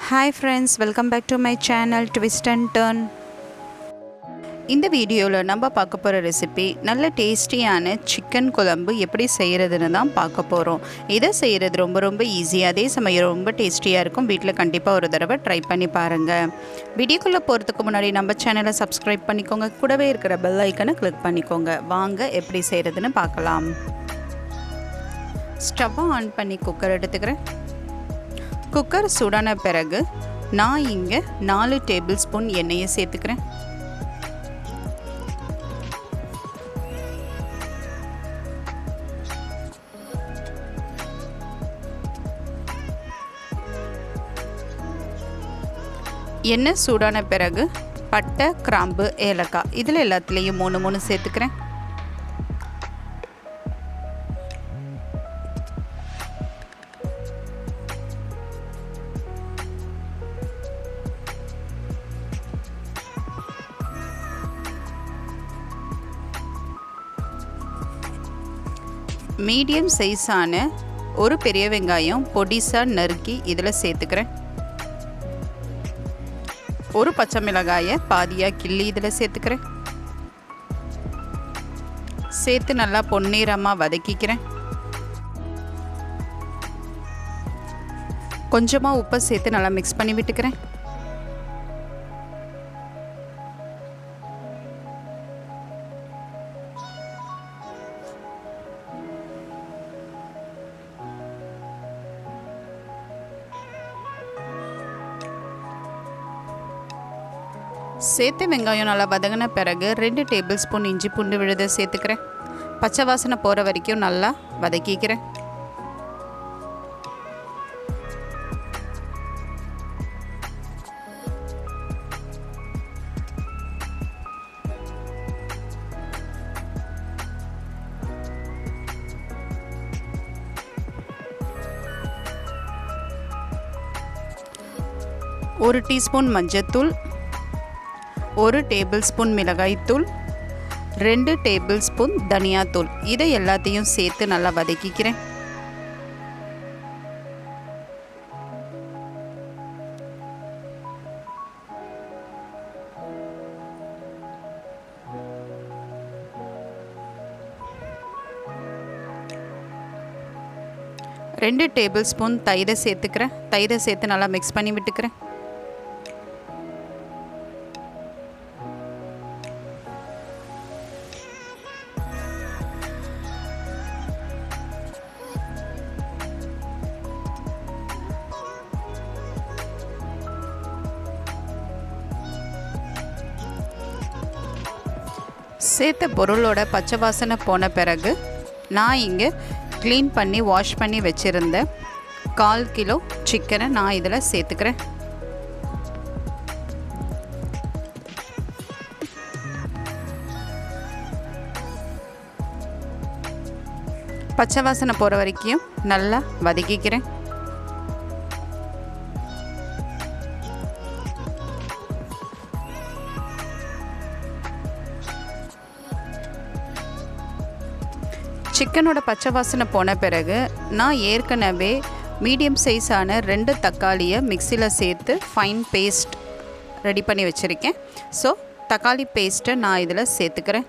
Hi friends, welcome back to my channel Twist and Turn. இந்த வீடியோவில் நம்ம பார்க்க போகிற ரெசிபி நல்ல டேஸ்டியான சிக்கன் குழம்பு எப்படி செய்கிறதுன்னு தான் பார்க்க போகிறோம். இதை செய்கிறது ரொம்ப ஈஸியாக, அதே சமயம் ரொம்ப டேஸ்டியாக இருக்கும். வீட்டில் கண்டிப்பாக ஒரு தடவை ட்ரை பண்ணி பாருங்கள். வீடியோக்குள்ளே போகிறதுக்கு முன்னாடி நம்ம சேனலை சப்ஸ்கிரைப் பண்ணிக்கோங்க, கூடவே இருக்கிற பெல் ஐக்கனை கிளிக் பண்ணிக்கோங்க. வாங்க எப்படி செய்கிறதுன்னு பார்க்கலாம். ஸ்டவ்வை ஆன் பண்ணி குக்கர் எடுத்துக்கிறேன். குக்கர் சூடான பிறகு நான் இங்கே 4 டேபிள் ஸ்பூன் எண்ணெயை சேர்த்துக்கிறேன். எண்ணெய் சூடான பிறகு பட்டை, கிராம்பு, ஏலக்காய் இதில் எல்லாத்துலேயும் 3 சேர்த்துக்கிறேன். மீடியம் சைஸான ஒரு பெரிய வெங்காயம் பொடிசாக நறுக்கி இதில் சேர்த்துக்கிறேன். ஒரு பச்சை மிளகாயை பாதியாக கிள்ளி இதில் சேர்த்துக்கிறேன். சேர்த்து நல்லா பொன்னிறமாக வதக்கிக்கிறேன். கொஞ்சமாக உப்பை சேர்த்து நல்லா மிக்ஸ் பண்ணி விட்டுக்கிறேன். சேர்த்து வெங்காயம் நல்லா வதங்கின பிறகு 2 டேபிள் ஸ்பூன் இஞ்சி பூண்டு விழுதை சேர்த்துக்கிறேன். பச்சை வாசனை போகிற வரைக்கும் நல்லா வதக்கிக்கிறேன். ஒரு டீஸ்பூன் மஞ்சள்தூள், 1 டேபிள் ஸ்பூன் மிளகாய்த்தூள், 2 டேபிள் ஸ்பூன் தனியாத்தூள் இதை எல்லாத்தையும் சேர்த்து நல்லா வதக்கிக்கிறேன். ரெண்டு டேபிள் ஸ்பூன் தயிரை சேர்த்துக்கிறேன். தயிரை சேர்த்து நல்லா மிக்ஸ் பண்ணி விட்டுக்கிறேன். சேர்த்த பொருளோட பச்சை வாசனை போன பிறகு நான் இங்கே க்ளீன் பண்ணி வாஷ் பண்ணி வச்சுருந்த 1/4 கிலோ சிக்கனை நான் இதில் சேர்த்துக்கிறேன். பச்சை வாசனை போகிற வரைக்கும் நல்லா வதக்கிக்கிறேன். சிக்கனோட பச்சை வாசனை போன பிறகு நான் ஏற்கனவே மீடியம் சைஸான 2 தக்காளியை மிக்சியில் சேர்த்து ஃபைன் பேஸ்ட் ரெடி பண்ணி வச்சுருக்கேன். ஸோ தக்காளி பேஸ்ட்டை நான் இதில் சேர்த்துக்கிறேன்.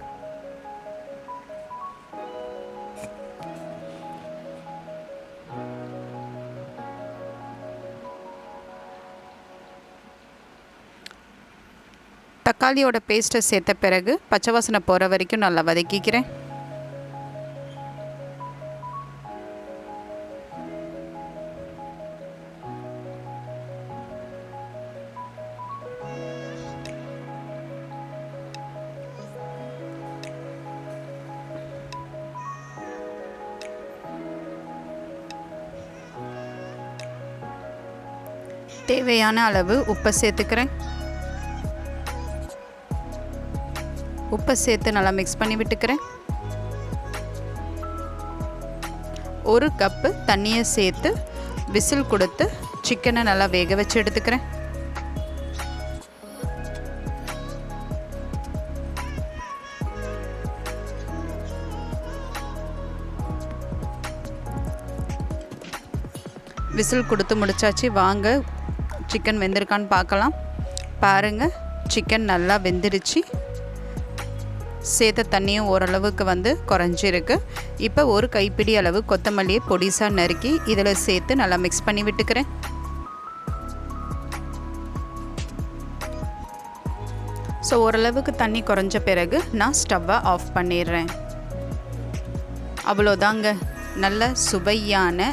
தக்காளியோட பேஸ்ட்டை சேர்த்த பிறகு பச்சை வாசனை போகிற வரைக்கும் நல்லா வதக்கிக்கிறேன். தேவையான அளவு உப்பை சேர்த்துக்கிறேன். உப்பை சேர்த்து நல்லா மிக்ஸ் பண்ணி விட்டுக்கிறேன். 1 கப்பு தண்ணியை சேர்த்து விசில் கொடுத்து சிக்கனை நல்லா வேக வச்சு எடுத்துக்கிறேன். விசில் கொடுத்து முடிச்சாச்சு. வாங்க சிக்கன் வெந்திருக்கான்னு பார்க்கலாம். பாருங்கள், சிக்கன் நல்லா வெந்துருச்சு. சேர்த்த தண்ணியும் ஓரளவுக்கு குறைஞ்சிருக்கு. இப்போ ஒரு கைப்பிடி அளவு கொத்தமல்லியை பொடிசாக நறுக்கி இதில் சேர்த்து நல்லா மிக்ஸ் பண்ணி விட்டுக்கிறேன். ஸோ ஓரளவுக்கு தண்ணி குறைஞ்ச பிறகு நான் ஸ்டவ்வை ஆஃப் பண்ணிடுறேன். அவ்வளோதாங்க, நல்ல சுவையான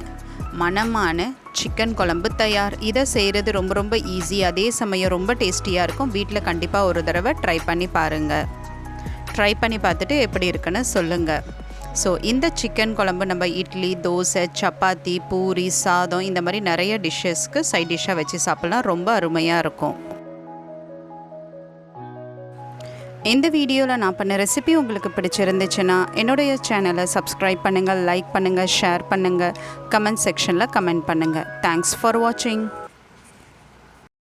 மணமான சிக்கன் குழம்பு தயார். இதை செய்கிறது ரொம்ப ரொம்ப ஈஸி, அதே சமயம் ரொம்ப டேஸ்டியாக இருக்கும். வீட்டில் கண்டிப்பாக ஒரு தடவை ட்ரை பண்ணி பாருங்கள். ட்ரை பண்ணி பார்த்துட்டு எப்படி இருக்குன்னு சொல்லுங்கள். ஸோ இந்த சிக்கன் குழம்பு நம்ம இட்லி, தோசை, சப்பாத்தி, பூரி, சாதம் இந்த மாதிரி நிறைய டிஷ்ஷஸ்க்கு சைட் டிஷ்ஷாக வச்சு சாப்பிட்லாம். ரொம்ப அருமையாக இருக்கும். இந்த வீடியோவில் நான் பண்ண ரெசிபி உங்களுக்கு பிடிச்சிருந்துச்சுன்னா என்னுடைய சேனலை சப்ஸ்கிரைப் பண்ணுங்கள், லைக் பண்ணுங்கள், ஷேர் பண்ணுங்கள், கமெண்ட் செக்ஷனில் கமெண்ட் பண்ணுங்கள். தேங்க்ஸ் ஃபார் வாட்சிங்.